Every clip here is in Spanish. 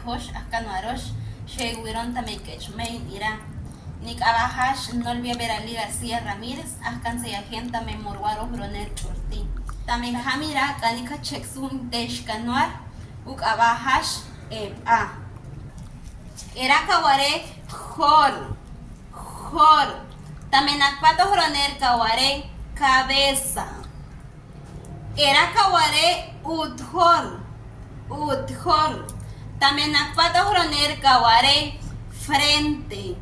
parejosh, ascanuarosh, Sheguiron Tamekechmein irá. Nick Abajash, Nolvia Beralí García Ramírez, Ascan Seyagenta Memorguaro Broner Chorti. También Jamira, Canica Chexun Deshkanuar, Uk Abajash, A. Era Kaware, Jor. También Akpato Broner Kaware, cabeza. Era Kaware, Udhor. También Akpato Broner Kaware, frente.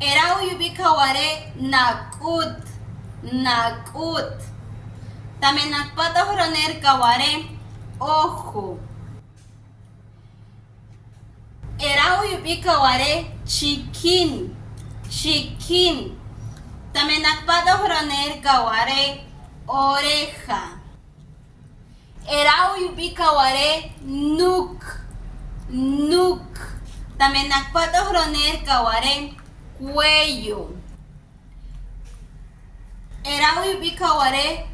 Era Uyubi Kaware, Nakut. También Akpato Broner Kaware, ojo. Era Uyubi Kaware, chiquín. También Akpato Broner Kaware, oreja. Era Uyubi Kaware, nuk. También Akpato Broner Kaware, cuello. Era Uyubi Kaware,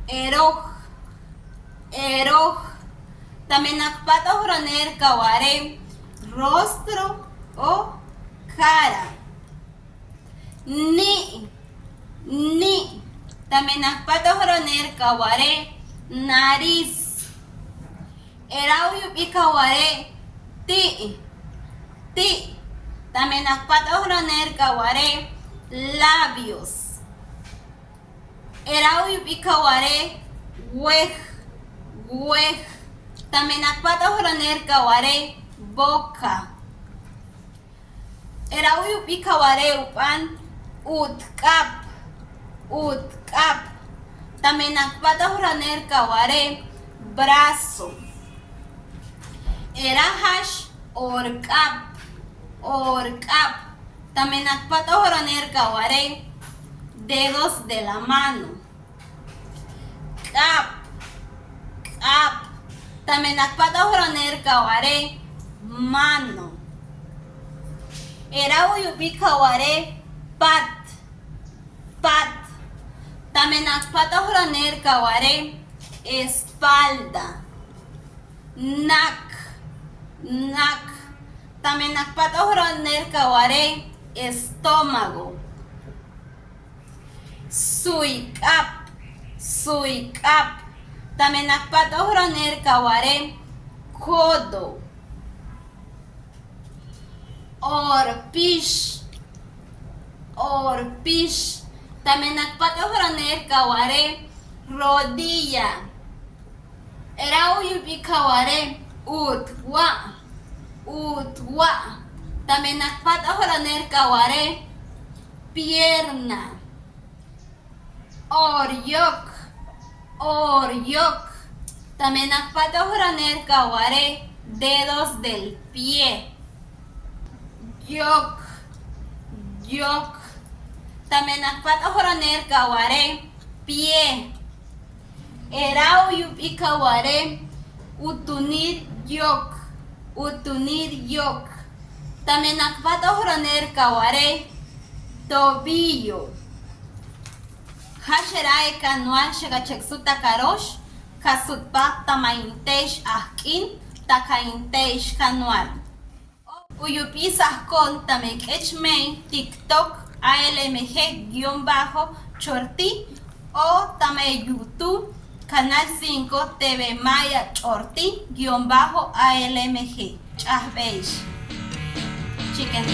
eroj. También Akpato Broner Kaware, rostro o cara. Ni. También Akpato Broner Kaware, nariz. Era Uyubi Kaware, ti. También Akpato Broner Kaware, labios. Era Uyubi Kaware, wej. También Akpato Broner Kaware, boca. Era Uyubi Kaware upan, utkap. También Akpato Broner Kaware, brazo. Era hash, orkap. También Akpato Broner Kaware, dedos de la mano. Kap. También Akpato Broner Kaware, mano. Era Uyubi Kaware, pat. También Akpato Broner Kaware, espalda. Nak. También Akpato Broner Kaware, estómago. Suikap. También Akpato Broner Kaware, codo. Orpish. También Akpato Broner Kaware, rodilla. Era Uyubi Kaware, utwa. También Akpato Broner Kaware, pierna. Oryok. También Akpato Broner Kaware, dedos del pie. Yok. También Akpato Broner Kaware, pie. Era Uyubi Kaware, utunir yok. También Akpato Broner Kaware, tobillo. Hasherae kanual shegachexu takarosh, kasutpa tamaintesh ahkin, takaintesh kanual. Uyubi sahkon tamekechmei TikTok ALMG-Chorti o tame YouTube Canal 5 TV Maya Chorti-ALMG. Chahbeish. Chicken